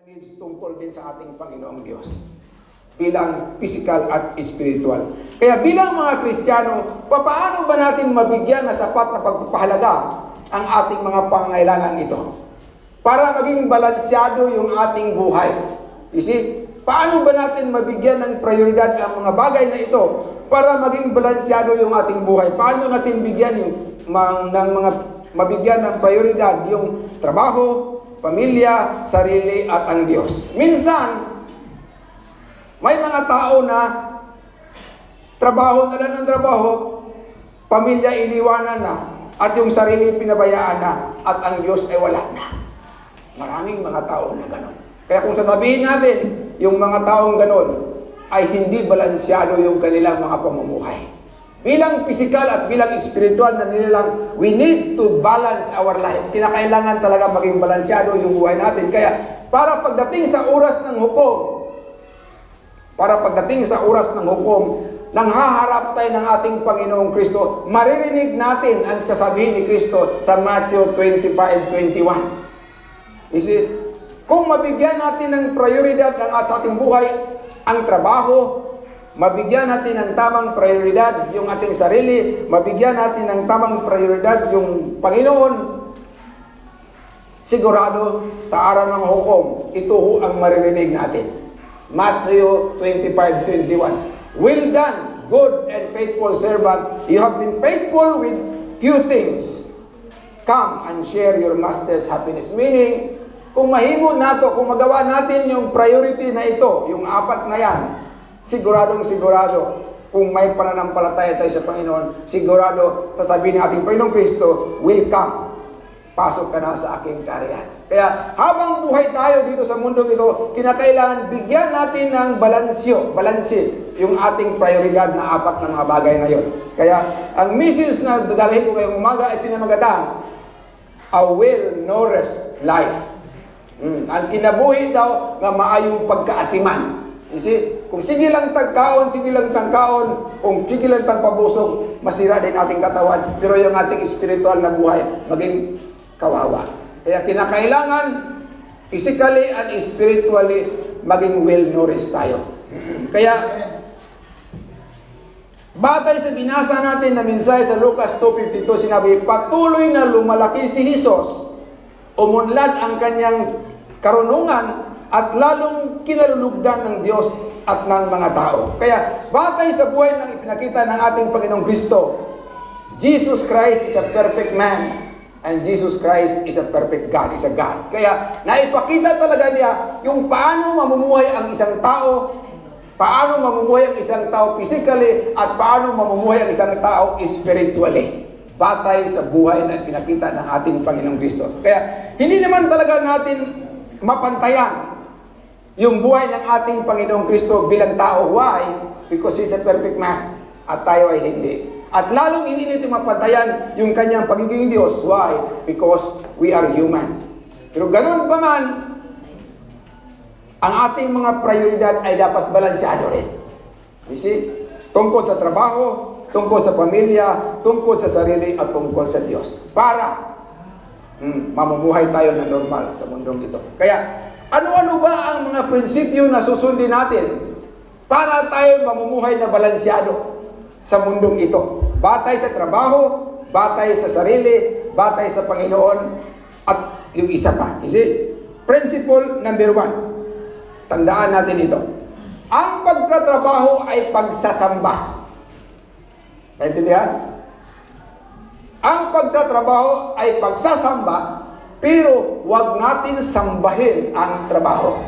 message tungkol din sa ating Panginoong Diyos bilang physical at spiritual. Kaya bilang mga Kristiyano, paano ba natin mabigyan na sapat na pagpapahalaga ang ating mga pangangailangan ito? Para maging balansyado yung ating buhay. You see, paano ba natin mabigyan ng prioridad ang mga bagay na ito para maging balansyado yung ating buhay? Paano natin bigyan mabigyan ng prioridad yung trabaho, pamilya, sarili at ang Diyos? Minsan, may mga tao na trabaho na lang ng trabaho, pamilya iniwanan na, at yung sarili pinabayaan na, at ang Diyos ay wala na. Maraming mga tao na gano'n. Kaya kung sasabihin natin, yung mga taong gano'n, ay hindi balansyado yung kanilang mga pamumuhay. Bilang physical at bilang spiritual na nilang, we need to balance our life. Kinakailangan talaga maging balansyado yung buhay natin. Kaya, para pagdating sa oras ng hukom, nang haharap tayo ng ating Panginoong Kristo, maririnig natin ang sasabihin ni Kristo sa Matthew 25:21. Isip, kung mabigyan natin ng prioridad sa ating buhay, ang trabaho, mabigyan natin ng tamang prioridad yung ating sarili, mabigyan natin ng tamang prioridad yung Panginoon, sigurado sa araw ng hukom, ito ang maririnig natin. Matthew 25:21. Well done, good and faithful servant. You have been faithful with few things. Come and share your master's happiness. Meaning, kung mahimo nato, kung magawa natin yung priority na ito, yung apat na yan, sigurado, kung may pananampalataya tayo sa Panginoon, sigurado, sasabihin ng ating Panginoong Kristo, welcome, pasok ka na sa aking kaharian. Kaya habang buhay tayo dito sa mundong ito, kinakailangan bigyan natin ng balanse, yung ating prioridad na apat na mga bagay na yun. Kaya ang message na dadalhin ko ngayong umaga ay pinamagatang, a well-nourished life. Ang kinabuhi daw nga maayong pagkaatiman. Kasi kung sige lang tagkaon, kung sige lang tagpabusog, masira din ating katawan. Pero yung ating spiritual na buhay, maging kawawa. Kaya kinakailangan, physically and spiritually, maging well-nourished tayo. Kaya, batay sa binasa natin na mensahe sa Lucas 2:52, sinabi, patuloy na lumalaki si Jesus, umunlad ang kanyang karunungan at lalong kinalulugdan ng Diyos at ng mga tao. Kaya, batay sa buhay ng ipinakita ng ating Panginoong Kristo, Jesus Christ is a perfect man and Jesus Christ is a perfect God, is a God. Kaya, naipakita talaga niya yung paano mamumuhay ang isang tao, physically, at paano mamumuhay ang isang tao spiritually. Batay sa buhay na pinakita ng ating Panginoong Kristo. Kaya, hindi naman talaga natin mapantayan yung buhay ng ating Panginoong Kristo bilang tao. Why? Because He's a perfect man. At tayo ay hindi. At lalong hindi natin mapantayan yung kanyang pagiging Diyos. Why? Because we are human. Pero ganun pa man, ang ating mga prioridad ay dapat balansyado rin. You see? Tungkol sa trabaho, tungkol sa pamilya, tungkol sa sarili, at tungkol sa Diyos. Para mamumuhay tayo na normal sa mundong ito. Kaya, ano-ano ba ang mga prinsipyo na susundin natin para tayo mamumuhay na balansyado sa mundong ito? Batay sa trabaho, batay sa sarili, batay sa Panginoon, at yung isa pa. Kasi, principle number 1. Tandaan natin ito. Ang pagtatrabaho ay pagsasamba. Naintindihan? Ang pagtatrabaho ay pagsasamba, pero huwag natin sambahin ang trabaho.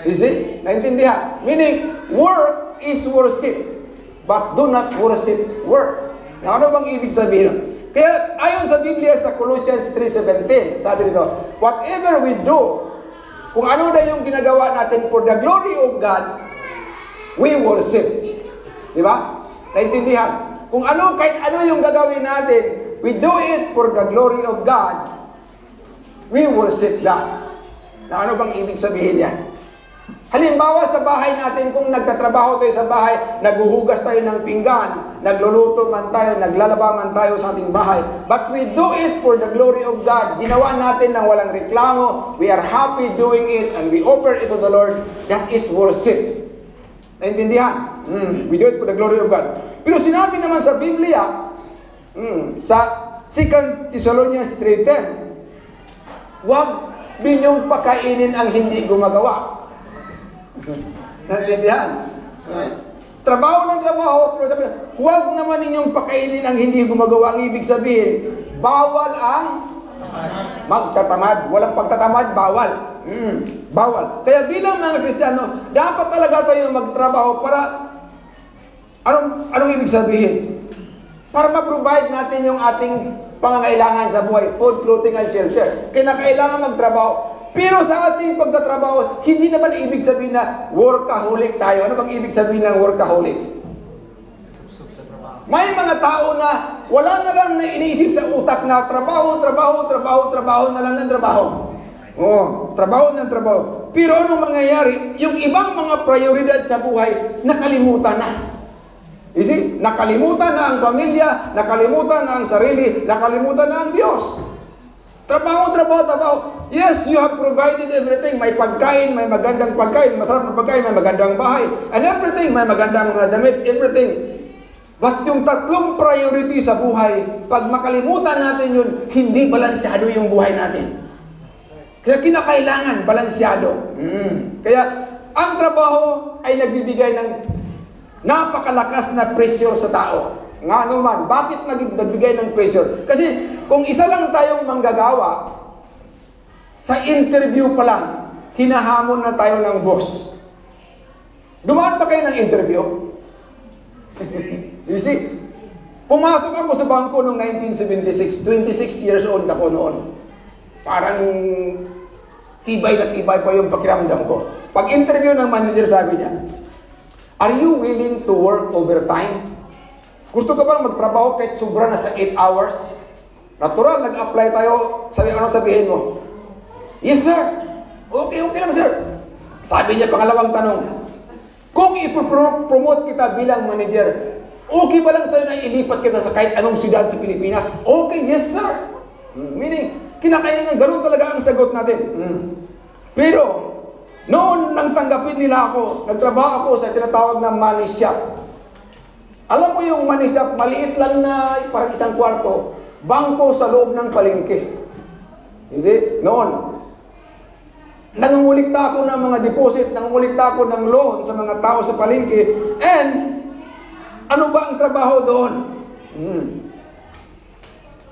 You see? Naintindihan? Meaning, work is worship, but do not worship work. Now, ano bang ibig sabihin? Kaya, ayon sa Biblia sa Colossians 3:17, sabi dito, whatever we do, kung ano na yung ginagawa natin for the glory of God, we worship. Di ba? Naintindihan? Kung ano, kahit ano yung gagawin natin, we do it for the glory of God, we worship God. Na ano bang ibig sabihin yan? Halimbawa sa bahay natin, kung nagtatrabaho tayo sa bahay, naghuhugas tayo ng pinggan, nagluluto man tayo, naglalaba man tayo sa ating bahay, but we do it for the glory of God. Ginawa natin ng walang reklamo, we are happy doing it, and we offer it to the Lord. That is worship. Naintindihan? We do it for the glory of God. Pero sinabi naman sa Biblia, sa 2 Thessalonians 3:10, huwag ninyong pakainin ang hindi gumagawa. Naintindihan? Trabaho ng trabaho, pero sabi, huwag naman ninyong pakainin ang hindi gumagawa. Ang ibig sabihin, bawal ang magtatamad. Walang pagtatamad, bawal. Bawal. Kaya bilang mga Kristiyano, dapat talaga tayo magtrabaho para, anong ibig sabihin? Para ma-provide natin yung ating pangangailangan sa buhay, food, clothing, and shelter. Kailangan magtrabaho. Pero sa ating pagtatrabaho, hindi naman ibig sabihin na workaholic tayo. Ano bang ibig sabihin ng workaholic? May mga tao na wala na lang na iniisip sa utak na trabaho na lang ng trabaho. Trabaho ng trabaho. Pero anong mangyayari? Yung ibang mga prioridad sa buhay, nakalimutan na. You see? Nakalimutan na ang pamilya, nakalimutan na ang sarili, nakalimutan na ang Diyos. Trabaho. Yes, you have provided everything. May pagkain, may magandang pagkain, masarap na pagkain, may magandang bahay, and everything, may magandang mga damit, everything. But yung tatlong priority sa buhay, pag makalimutan natin yun, hindi balansyado yung buhay natin. Kaya kinakailangan balansyado. Kaya ang trabaho ay nagbibigay ng napakalakas na pressure sa tao. Nga naman, bakit nagbigay ng pressure? Kasi kung isa lang tayong manggagawa, sa interview pa lang, hinahamon na tayo ng boss. Dumaan pa kayo ng interview? You see, pumasok ako sa bangko noong 1976, 26 years old ako noon. Parang tibay na tibay pa yung pakiramdam ko. Pag interview ng manager, sabi niya, "Are you willing to work overtime? Gusto ka bang magtrabaho kahit sobra na sa 8 hours? Natural, nag-apply tayo. Anong sabihin mo? Yes, sir. Okay lang, sir. Sabi niya, pangalawang tanong, kung ipopromote kita bilang manager, okay ba lang sa'yo na ilipat kita sa kahit anong siyudad sa Pilipinas? Okay, yes, sir. Meaning, kinakailangan, ganun talaga ang sagot natin. Pero, noon nang tanggapin nila ako, nagtrabaho ako sa tinatawag na money shop. Alam mo yung money shop, maliit lang na parang isang kwarto, bangko sa loob ng palengke. You see? Noon, nangungulikta ako ng mga deposit, nangungulikta ako ng loan sa mga tao sa palengke, and ano ba ang trabaho doon?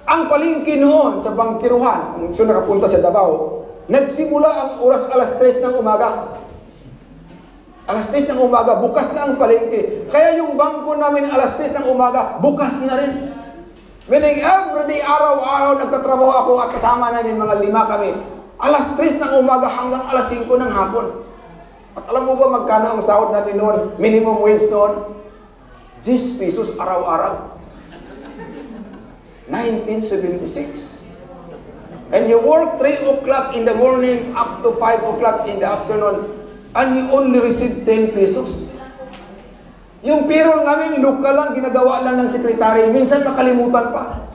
Ang palengke noon sa bangkiruhan, kung siya nakapunta sa Davao, nagsimula ang oras alas 3 ng umaga. Alas 3 ng umaga, bukas na ang palengke. Kaya yung bangko namin alas 3 ng umaga, bukas na rin. Meaning everyday, araw-araw, nagtatrabaho ako at kasama namin mga 5 kami. Alas 3 ng umaga hanggang alas 5 ng hapon. At alam mo ba magkano ang sahod natin noon? Minimum wage noon? 10 pesos araw-araw. 1976. And you work 3 o'clock in the morning up to 5 o'clock in the afternoon, and you only receive 10 pesos. Yung payroll namin, local lang, ginagawa lang ng sekretary. Minsan makalimutan pa.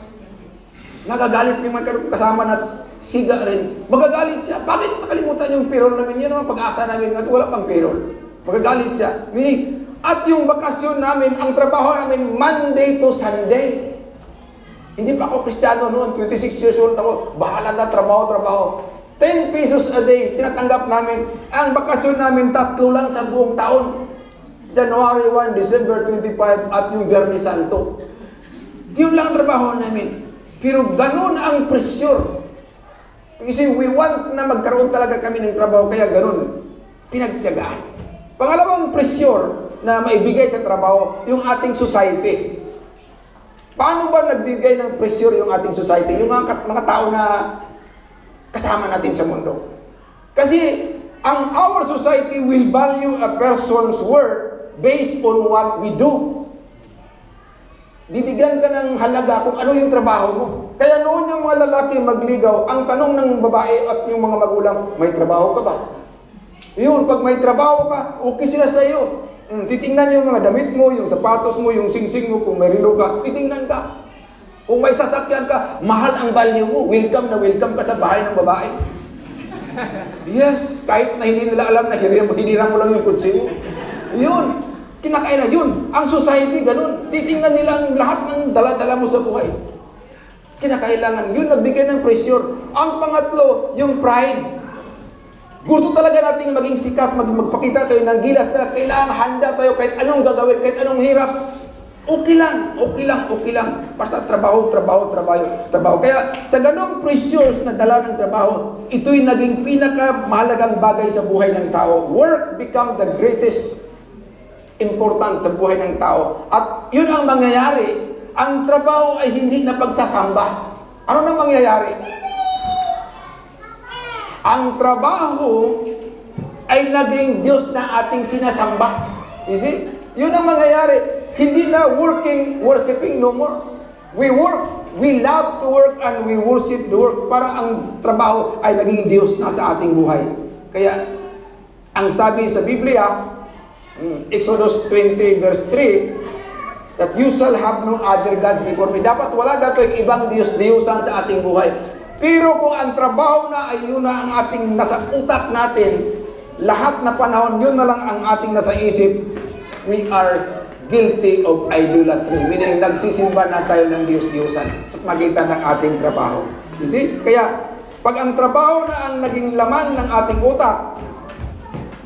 Nagagalit yung mga kasama na siga rin. Magagalit siya. Bakit nakalimutan yung payroll namin? Yan naman pag-asa namin nga, wala pang payroll. Magagalit siya. Meaning, at yung bakasyon namin, ang trabaho namin, Monday to Sunday. Hindi pa ako Kristiyano noon, 26 years old ako, bahala na, trabaho. 10 pesos a day, tinatanggap namin. Ang bakasyon namin, 3 lang sa buong taon. January 1, December 25, at yung Biyernes Santo. Yun lang ang trabaho namin. Pero ganun ang pressure. Kasi we want na magkaroon talaga kami ng trabaho, kaya ganun. Pinagtiyagaan. Pangalawang pressure na maibigay sa trabaho, yung ating society. Paano ba nagbigay ng pressure yung ating society? Yung mga tao na kasama natin sa mundo. Kasi our society will value a person's worth based on what we do. Bibigyan ka ng halaga kung ano yung trabaho mo. Kaya noon yung mga lalaki magligaw, ang tanong ng babae at yung mga magulang, may trabaho ka ba? Yun, pag may trabaho ka, okay sila sa iyo. Titingnan yung mga damit mo, yung sapatos mo, yung singsing mo, kung may relo ka, titingnan ka. Kung may sasakyan ka, mahal ang value mo. Welcome na welcome ka sa bahay ng babae. Yes, kahit na hindi nila alam na hiniram mo lang yung kutsi mo. Yun, kinakailan yun. Ang society, ganun. Titingnan nila ang lahat ng dala-dala mo sa buhay. Kinakailangan. Yun, nagbigay ng pressure. Ang pangatlo, yung pride. Gusto talaga natin maging sikat, magpakita tayo ng gilas na kailangan handa tayo kahit anong gagawin, kahit anong hirap. Okay lang, okay lang, okay lang. Basta trabaho. Kaya sa ganong pressures na dala ng trabaho, ito'y naging pinakamahalagang bagay sa buhay ng tao. Work become the greatest important sa buhay ng tao. At yun ang mangyayari. Ang trabaho ay hindi na pagsasamba. Ano na mangyayari? Ang trabaho ay naging Diyos na ating sinasamba. You see? Yun ang mangyayari. Hindi na worshiping no more. We work. We love to work and we worship the work. Para ang trabaho ay naging Diyos na sa ating buhay. Kaya, ang sabi sa Biblia, Exodus 20 verse 3, that you shall have no other gods before me. Dapat wala dato yung ibang Diyos-Diyosan sa ating buhay. Pero kung ang trabaho na ay yun na ang ating nasa utak natin, lahat na panahon, yun na lang ang ating nasa isip, we are guilty of idolatry. Meaning, nagsisimba na tayo ng Diyos-Diyosan at makita ng ating trabaho. You see? Kaya, pag ang trabaho na ang naging laman ng ating utak,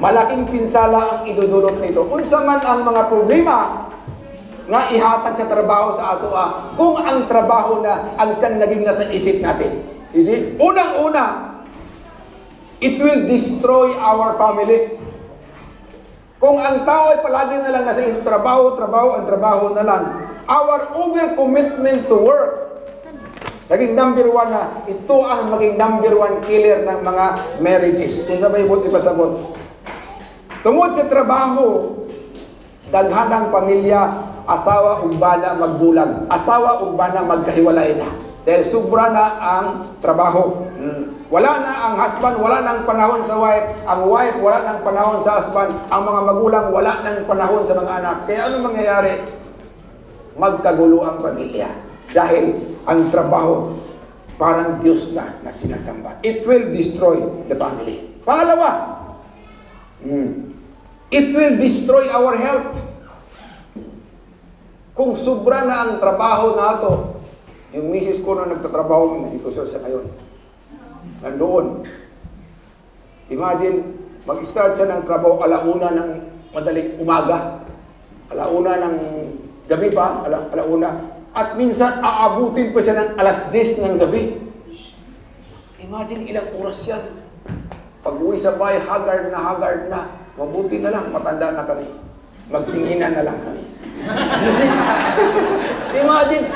malaking pinsala ang idudulot nito. Unsa man ang mga problema nga ihatag sa trabaho sa ato kung ang trabaho na ang siyang naging nasa isip natin. You see? Unang-una, it will destroy our family. Kung ang tao ay palagi na lang nasa trabaho na lang, our overcommitment to work, naging number one na, ito ang maging number one killer ng mga marriages. Kung sa Bible, ipasabot. Tungod sa trabaho, daghan ang pamilya, asawa ug bana magbulag, asawa ug bana magkahiwalay na. Dahil sobra na ang trabaho. Wala na ang husband, wala nang panahon sa wife, ang wife wala nang panahon sa husband, ang mga magulang wala nang panahon sa mga anak. Kaya ano mangyayari? Magkagulo ang pamilya. Dahil ang trabaho, parang Diyos na sinasamba. It will destroy the family. Pangalawa, it will destroy our health. Kung sobra na ang trabaho nato, yung misis ko na nagtatrabaho, nandito siya sa ngayon. Nandoon. Imagine, mag-start siya ng trabaho alauna ng madaling umaga. Alauna ng gabi pa, alauna. At minsan, aabutin pa siya ng alas 10 ng gabi. Imagine, ilang oras yan. Pag-uwi sa bahay, haggard na. Mabuti na lang, matanda na kami. Magtinginan na lang kami. Imagine,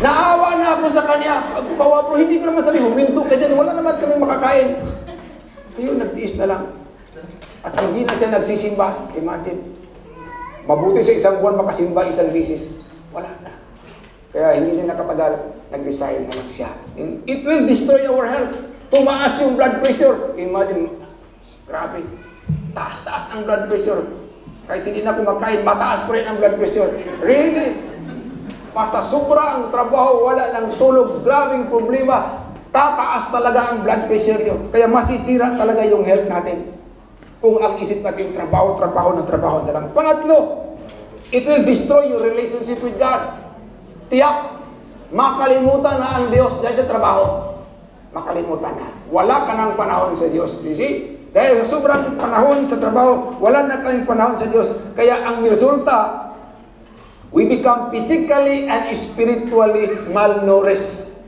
naawa na ako sa kanya. Pagkukawa, pero hindi ko naman sabi, huminto ka dyan. Wala naman kami makakain. Ayun, nagtiis na lang. At hindi na siya nagsisimba. Imagine. Mabuti sa isang buwan makasimba isang bisis. Wala na. Kaya hindi na nakatagal. Nag-resign na lang siya. It will destroy our health. Tumaas yung blood pressure. Imagine, grabe. Taas-taas ang blood pressure. Kahit hindi na kumakain, mataas pa rin ang blood pressure. Really? Basta sobra ang trabaho, wala ng tulog, grabing problema, tataas talaga ang blood pressure nyo. Kaya masisira talaga yung health natin. Kung ang isip natin, trabaho na lang. Pangatlo, it will destroy your relationship with God. Tiyak, makalimutan na ang Diyos dahil sa trabaho. Makalimutan na. Wala ka ng panahon sa Diyos. You see? Dahil sa sobrang panahon sa trabaho, wala na kayong panahon sa Diyos. Kaya ang resulta, we become physically and spiritually malnourished.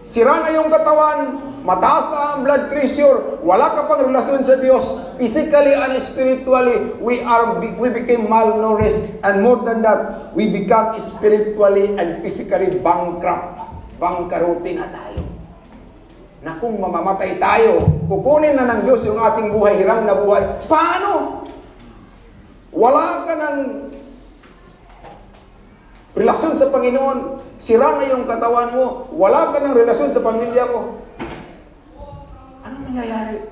Sira na yung katawan, mataas na ang blood pressure, wala ka pang relasyon sa Diyos. Physically and spiritually, we became malnourished. And more than that, we become spiritually and physically bankrupt. Bangkarutin na tayo. Na kung mamamatay tayo, kukunin na ng Diyos yung ating buhay, hiram na buhay. Paano? Wala ka ng relasyon sa Panginoon, sira na yung katawan mo, wala ka ng relasyon sa pamilya mo. Anong mangyayari?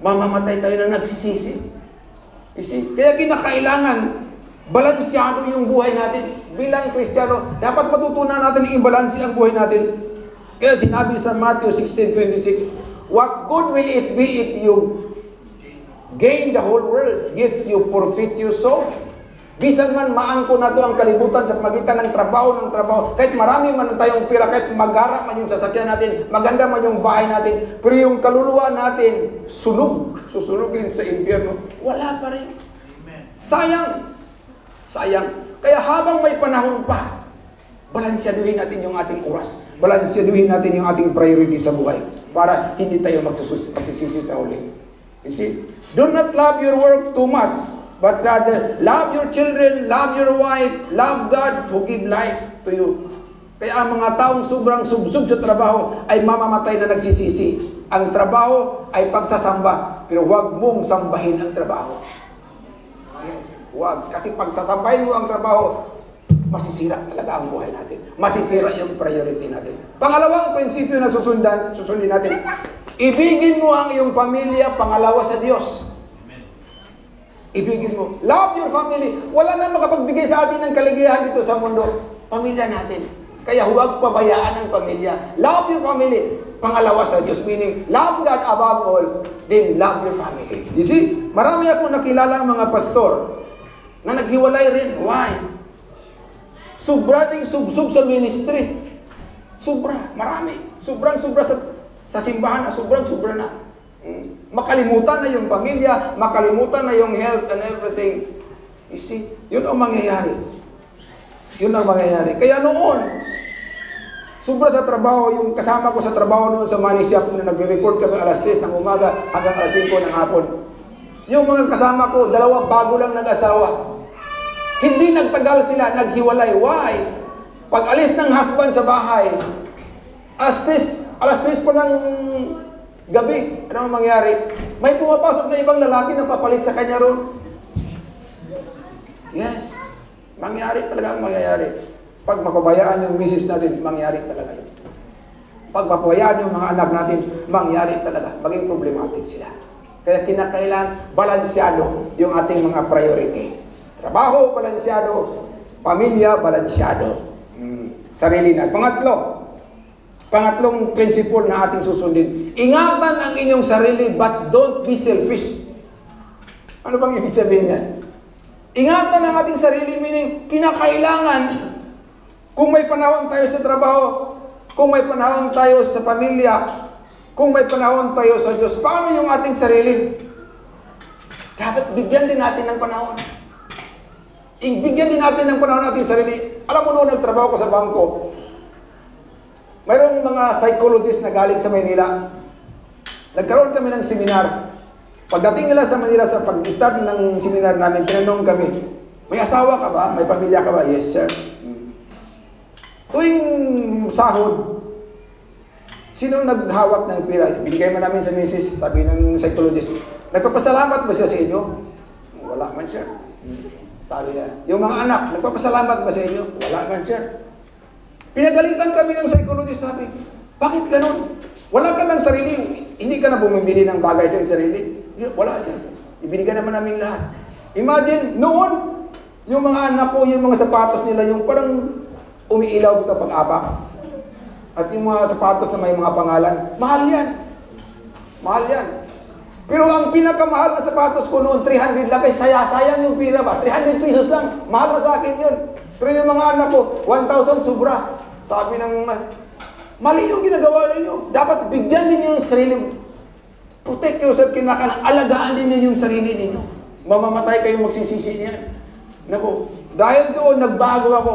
Mamamatay tayo na nagsisisi. You see? Kaya kinakailangan, balansyado yung buhay natin. Bilang Kristiyano, dapat matutunan natin i-balansi ang buhay natin. Kaya sinabi sa Matthew 16:26, what good will it be if you gain the whole world, if you forfeit your soul? Bisan man maangko na to ang kalibutan sa pagitan ng trabaho, kahit marami man tayong pira, kahit magara man yung sasakyan natin, maganda man yung bahay natin, pero yung kaluluwa natin, susunugin sa impyerno, wala pa rin. Sayang. Kaya habang may panahon pa, balansyaduhin natin yung ating oras, balansyaduhin natin yung ating priority sa buhay, para hindi tayo magsisisi sa huli. You see? Do not love your work too much, but rather, love your children, love your wife, love God who give life to you. Kaya ang mga taong sobrang subsub sa trabaho ay mamamatay na nagsisisi. Ang trabaho ay pagsasamba, pero huwag mong sambahin ang trabaho. Yes, huwag. Kasi pag sasambahin mo ang trabaho, masisira talaga ang buhay natin. Masisira yung priority natin. Pangalawang prinsipyo na susundin natin, ibigin mo ang iyong pamilya pangalawa sa Diyos. Ibigin mo. Love your family. Wala na makapagbigay sa atin ng kaligayahan dito sa mundo. Pamilya natin. Kaya huwag pabayaan ang pamilya. Love your family. Pangalawa sa Diyos. Meaning, love God above all, then love your family. You see? Marami akong nakilala ng mga pastor na naghiwalay rin. Why? Sobra ding subsub sa ministry. Sobra. Marami. Sobrang-sobra sa simbahan na. Sobrang-sobra na. Makalimutan na yung pamilya, makalimutan na yung health and everything. You see, yun ang mangyayari. Kaya noon, sobra sa trabaho, yung kasama ko sa trabaho noon sa money shop, na nagre-record kami alas 3 ng umaga hanggang alas 5 ng hapon. Yung mga kasama ko, dalawa bago lang nag-asawa. Hindi nagtagal sila, naghiwalay. Why? Pag alis ng husband sa bahay, alas 3 pa ng gabi, ano ang mangyari? May pumapasok na ibang lalaki na papalit sa kanya ron. Yes. Talaga ang mangyayari. Pag mapabayaan yung misis natin, mangyari talaga yun. Pag mapabayaan yung mga anak natin, mangyari talaga. Maging problematic sila. Kaya kinakailangan balansyado yung ating mga priority. Trabaho, balansyado. Pamilya, balansyado. Sarili na. Pangatlong principle na ating susundin. Ingatan ang inyong sarili, but don't be selfish. Ano bang ibig sabihin yan? Ingatan ang ating sarili, meaning kinakailangan, kung may panahon tayo sa trabaho, kung may panahon tayo sa pamilya, kung may panahon tayo sa Diyos, paano yung ating sarili? Dapat bigyan din natin ng panahon. Bigyan din natin ng panahon ating sarili. Alam mo noon, nagtrabaho ko sa bangko. Mayroong mga psychologist na galing sa Manila. Nagkaroon kami ng seminar. Pagdating nila sa Manila, sa pag-start ng seminar namin, tinanong kami, may asawa ka ba? May pamilya ka ba? Yes, sir. Tuwing sahod, sino naghawak ng pira? Binigay mo namin sa misis, sabi ng psychologist, nagpapasalamat ba siya sa inyo? Wala man, sir. Sabi niya, yung mga anak, nagpapasalamat ba sa inyo? Wala man, sir. Pinagalitan kami ng psychologist, sabi, bakit ganun? Wala ka ng sarili, hindi ka na bumibili ng bagay sa sarili. Wala siya. Ibinigay naman namin lahat. Imagine, noon, yung mga anak ko, yung mga sapatos nila, yung parang umiilaw kapag apak. At yung mga sapatos na may mga pangalan, mahal yan. Pero ang pinakamahal na sapatos ko noon, 300 lang, kaya sayang yung pira ba? 300 pesos lang, mahal na sa akin yun. Pero yung mga anak ko, 1,000 sobra. Sabi ng, mali yung ginagawa ninyo. Dapat bigyan ninyo yung sarili. Protect yourself, alagaan din ninyo yung sarili ninyo. Mamamatay kayo, magsisisi niyan. Naku, dahil doon, nagbago ako.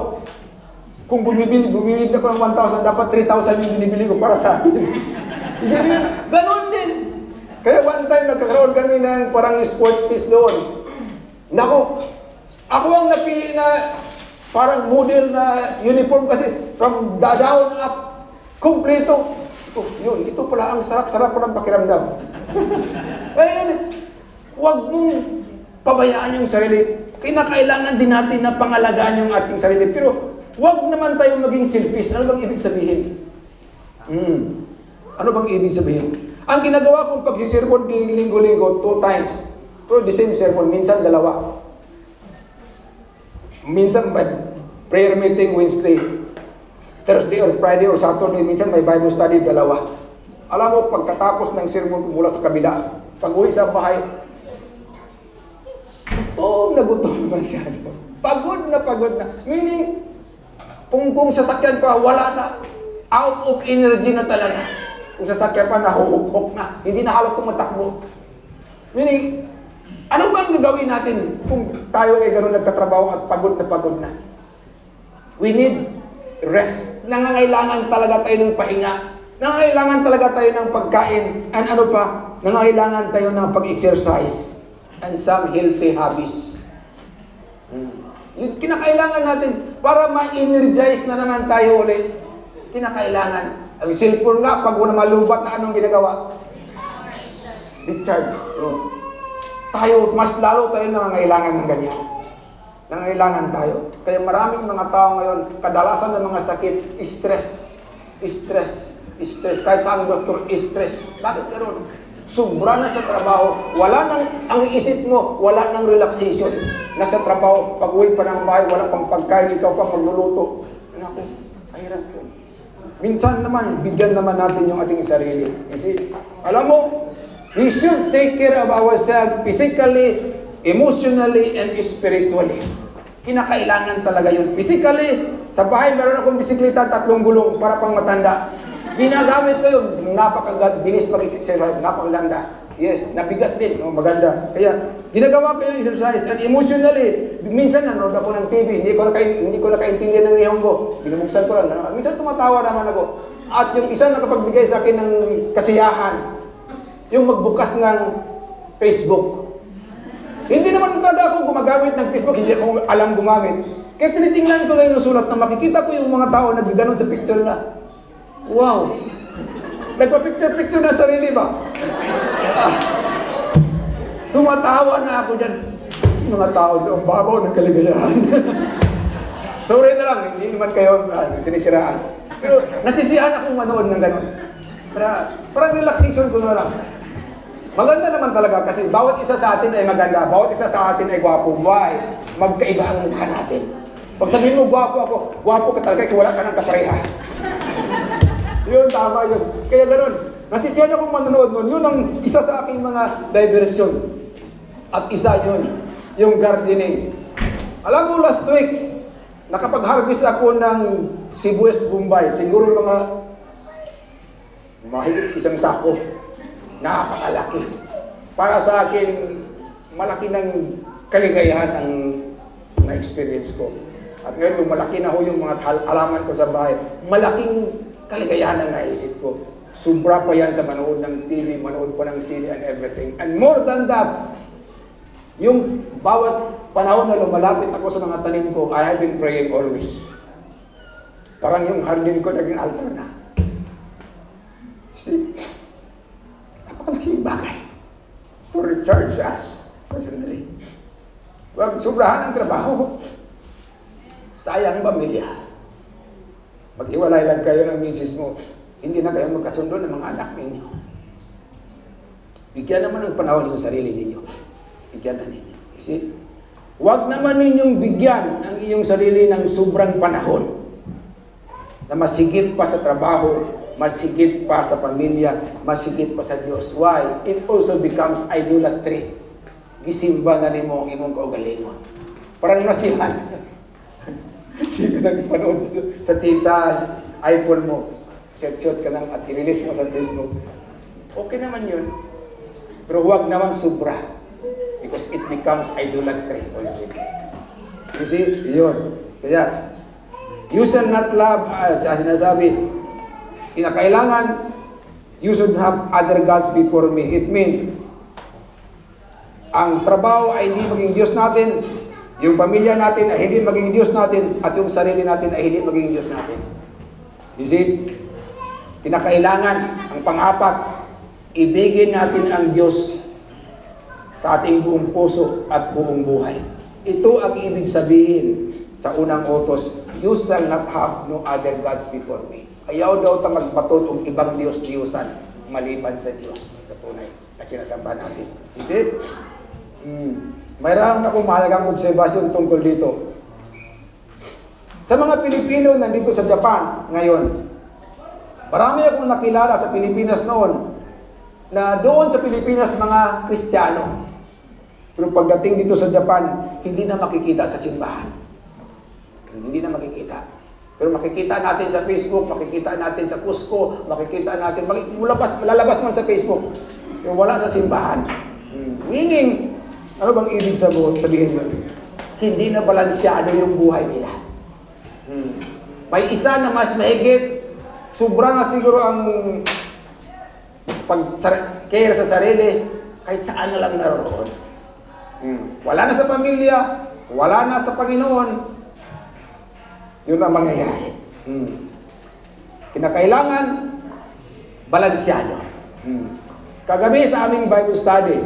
Kung bumibili ako ng 1,000, dapat 3,000 yung binibili ko para sa akin. Ganon din. Kaya one time, nagkakaroon kami ng parang sports piece doon. Naku, ako ang napili na parang model na uniform kasi from the down up, kompleto. Yun, ito pala ang sarap palang pakiramdam. Kaya huwag mong pabayaan yung sarili. Kinakailangan din natin na pangalagaan yung ating sarili. Pero huwag naman tayo maging selfish. Ano bang ibig sabihin? Ano bang ibig sabihin? Ang ginagawa kong pagsisermon linggo-linggo, 2 times. Pero the same sermon, minsan 2. Minsan may prayer meeting Wednesday, Thursday or Friday or Saturday, minsan may Bible study 2. Alam mo, pagkatapos ng sermon ko mula sa kabila, pag-uwi sa bahay, gutom masyado. Pagod na. Meaning, kung sasakyan pa, wala na. Out of energy na talaga. Kung sasakyan pa, nahuhukok na. Hindi na halos tumatakbo. Meaning, ano ba ang gagawin natin kung tayo ay gano'n nagtatrabaho at pagod na? We need rest. Nangangailangan talaga tayo ng pahinga. Nangangailangan talaga tayo ng pagkain. And ano pa? Nangangailangan tayo ng pag-exercise. And some healthy hobbies. Yung kinakailangan natin para ma-energize na naman tayo ulit. Kinakailangan. Ang cellphone nga, pag wala malubat na anong ginagawa? Recharge. Tayo, mas lalo tayo nangangailangan ng ganyan. Nangangailangan tayo. Kaya maraming mga tao ngayon, kadalasan ng mga sakit, stress. Kahit saan doktor, stress. Bakit gano'n? Sobra na sa trabaho. Ang isip mo, wala nang relaxation. Nasa trabaho, pag-uwi pa ng bahay, wala pang pagkain, ikaw pa magluluto. Naku, mahirap yun. Minsan naman, bigyan naman natin yung ating sarili. Kasi, alam mo, we should take care of ourselves physically, emotionally, and spiritually. Kinakailangan talaga yun. Physically, sa bahay meron akong bisikleta, 3 gulong para pang matanda. Ginagamit ko yun. Bilis pag-exercise, napakaganda. Yes, nabigat din. Maganda. Kaya, ginagawa ko yung exercise. And emotionally, minsan nanonood ako ng TV. Hindi ko nakaintindihan ng Nihongo. Binubuksan ko lang. Minsan tumatawa naman ako. At yung isa nakapagbigay sa akin ng kasiyahan, yung magbukas ng Facebook. Hindi naman talaga ako gumagamit ng Facebook. Hindi ako alam gumamit. Kaya tinitingnan ko lang yung sulat na makikita ko yung mga tao nagaganon sa picture na, wow! Nagpa-picture na sarili ba? Tumatawa na ako dyan. Mga tao doon, babaw ng kaligayahan. Sorry na lang, hindi naman kayo sinisiraan. Pero nasisiyahan akong manood ng gano'n. Parang relaxation ko na lang. Maganda naman talaga kasi bawat isa sa atin ay maganda, bawat isa sa atin ay gwapo. Why? Magkaiba ang mukha natin. Pag sabihin mo, gwapo ka talaga, kasi wala ka ng kapareha. Yun, tama yun. Kaya gano'n, nasisiyan akong manonood nun. Yun ang isa sa aking mga diversion. At isa yun, yung gardening. Alam mo, last week, nakapag-harvest ako ng Sibuyas Bombay. Siguro mga mahigit 1 sako. Napakalaki. Para sa akin, malaki ng kaligayahan ang na-experience ko. At ngayon, malaki na ho yung mga halaman ko sa bahay. Malaking kaligayahan ang naisip ko. Sobra pa yan sa manood ng TV, manood pa ng sine and everything. And more than that, yung bawat panahon na lumalapit ako sa mga tanim ko, I have been praying always. Parang yung hardin ko naging altar na. See? Napakalaking bagay. To recharge us personally. Huwag sobrahan ang trabaho. Sayang pamilya. Pag-iwalay lang kayo ng misis mo, hindi na kayo magkasundo ng mga anak ninyo. Bigyan naman ng panahon yung sarili ninyo. Bigyan na ninyo. Kasi, huwag naman ninyong bigyan ang iyong sarili ng sobrang panahon na masigit pa sa trabaho, masigit pa sa pamilya, masigit pa sa Diyos. Why? It also becomes idolatry. Gisimba na rin mo ang imong kaugalingon. Parang nasihan. Sige na panood sa iPhone mo. Shot ka lang at i-release mo sa Facebook. Okay naman yun. Pero huwag naman sobra. Because it becomes idolatry already. You see? Yun. Kaya, you shall not love, sa sinasabi, kinakailangan, you should have other gods before me. It means, ang trabaho ay hindi maging Diyos natin, yung pamilya natin ay hindi maging Diyos natin, at yung sarili natin ay hindi maging Diyos natin. You see? Kinakailangan, ang pang-apat, ibigin natin ang Diyos sa ating buong puso at buong buhay. Ito ang ibig sabihin sa unang utos, you shall not have no other gods before me. Ayaw daw ta magpatod og ibang Diyos-Diyosan. maliban sa Diyos. Katunay na sinasamba natin. Is it? Mayroon akong mahalagang obserbasyon tungkol dito. Sa mga Pilipino nandito sa Japan ngayon, marami akong nakilala sa Pilipinas noon na doon sa Pilipinas mga Kristiyano. Pero pagdating dito sa Japan, hindi na makikita sa simbahan. Hindi na makikita. Pero makikita natin sa Facebook, makikita natin sa Cusco, makikita natin, malalabas man sa Facebook. Pero wala sa simbahan. Meaning, ano bang ibig sabihin yun? Hindi na balansyado yung buhay nila. May isa na mas mahigit, sobra na siguro ang pag-care sa sarili, kahit saan na lang naroon. Wala na sa pamilya, wala na sa Panginoon. Yun ang mangyayari. Kinakailangan, balansyado. Kagabi sa aming Bible study,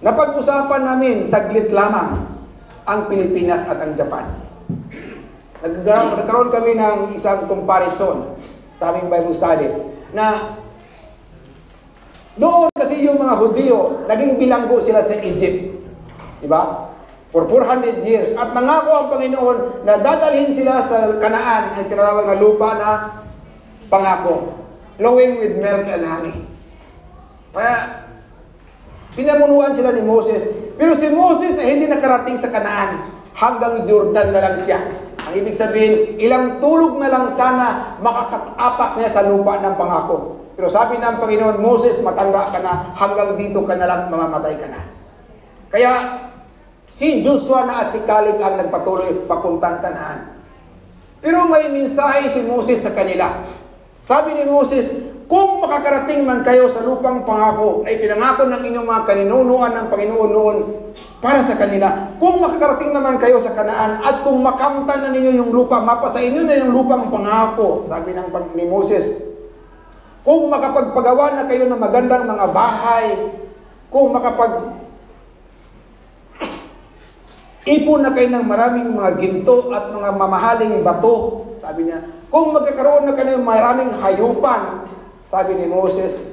napag-usapan namin saglit lamang ang Pilipinas at ang Japan. Nagkaroon kami ng isang comparison sa aming Bible study na doon kasi yung mga Hudyo, naging bilanggo sila sa Egypt. Diba? For 400 years. At nangako ang Panginoon na dadalhin sila sa Kanaan, ang tinatawag na lupa na pangako. Flowing with milk and honey. Kaya, pinamunuan sila ni Moses. Pero si Moses ay hindi nakarating sa Kanaan. Hanggang Jordan na lang siya. Ang ibig sabihin, ilang tulog na lang sana makakatapak niya sa lupa ng pangako. Pero sabi ng Panginoon, Moses, matanda ka na, hanggang dito ka na lang, mamamatay ka na. Kaya, si Joshua na at si Caleb ang nagpatuloy papuntang Kanaan. Pero may mensahe si Moses sa kanila. Sabi ni Moses, kung makakarating man kayo sa lupang pangako, ay pinangako ng inyong mga kaninunuan ng Panginoon noon para sa kanila. Kung makakarating naman kayo sa Kanaan at kung makamtan na ninyo yung lupa, mapasa inyo na yung lupang pangako, sabi ni Moses, kung makapagpagawa na kayo ng magandang mga bahay, kung ipon na kayo ng maraming mga ginto at mga mamahaling bato, sabi niya, kung magkakaroon na kayo ng maraming hayupan, sabi ni Moses,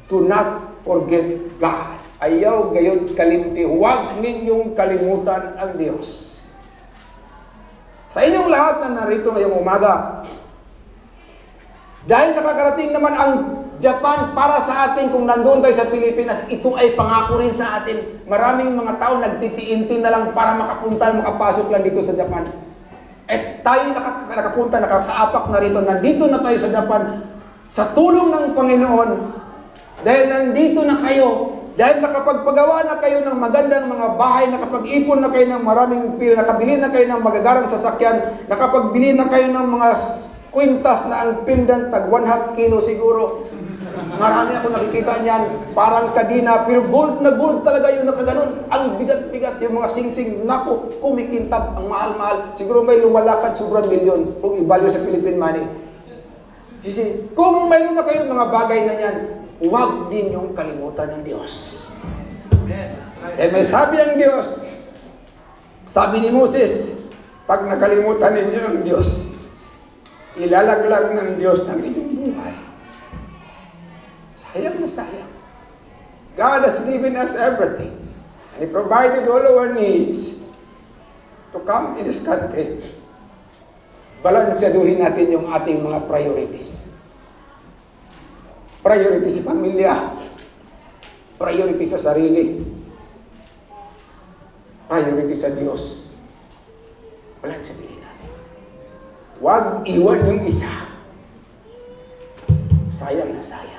do not forget God. Ayaw gayon kalimti, huwag ninyong kalimutan ang Diyos. Sa inyong lahat na narito ngayong umaga, dahil nakakarating naman ang Japan para sa atin, kung nandun tayo sa Pilipinas, ito ay pangako rin sa atin. Maraming mga tao nagtitiintin na lang para makapasok lang dito sa Japan. At tayo nakapunta, nakakaapak na rito, nandito na tayo sa Japan, sa tulong ng Panginoon, dahil nandito na kayo, dahil nakapagpagawa na kayo ng magandang mga bahay, nakapag-ipon na kayo ng maraming pira, nakabili na kayo ng magagarang sasakyan, nakapagbili na kayo ng mga kwintas na ang pendant, tag 1/2 kilo siguro. Marami ako nakikita niyan, parang kadina, pero gold na gold talaga yung nakaganon. Ang bigat-bigat, yung mga sing-sing, naku, kumikintab, ang mahal-mahal. Siguro may lumalakad, sobrang milyon, kung i-value sa Philippine money. Kasi, kung mayroon na kayong mga bagay na yan, huwag din yung kalimutan ng Diyos. Eh may sabi ang Diyos, sabi ni Moses, pag nakalimutan ninyo ang Diyos, ilalaglag ng Diyos ang inyong buhay. Sayang na sayang. God has given us everything. And He provided all our needs to come in this country. Balansaduhin natin yung ating mga priorities. Priority sa pamilya. Priority sa sarili. Priority sa Diyos. Balansaduhin natin. Huwag iwan yung isa. Sayang na sayang.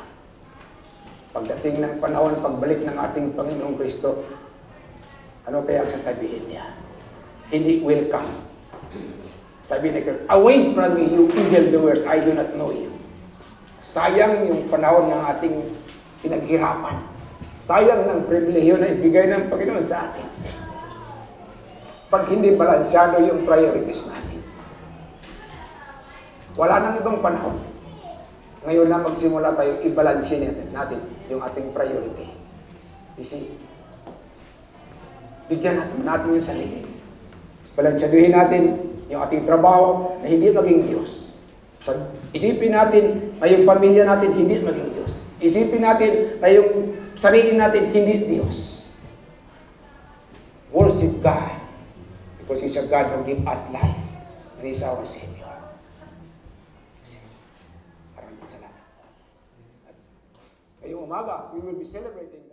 Pagdating ng panahon, pagbalik ng ating Panginoong Kristo, ano kaya ang sasabihin niya? Hindi welcome. Sabi niya, away from me, you evildoers, I do not know you. Sayang yung panahon ng ating pinaghirapan. Sayang ng pribilehiyo na ibigay ng Panginoon sa atin. Pag hindi balansyado yung priorities natin. Wala nang ibang panahon. Ngayon na magsimula tayo, i-balansin natin yung ating priority. You see? Bigyan natin yung sarili. Balansaduhin natin yung ating trabaho na hindi maging Diyos. Isipin natin na yung pamilya natin hindi maging Diyos. Isipin natin na yung sarili natin hindi Diyos. Worship God because He's a God who gives us life and He's our Savior. Maraming salamat. Ngayong umaga, we will be celebrating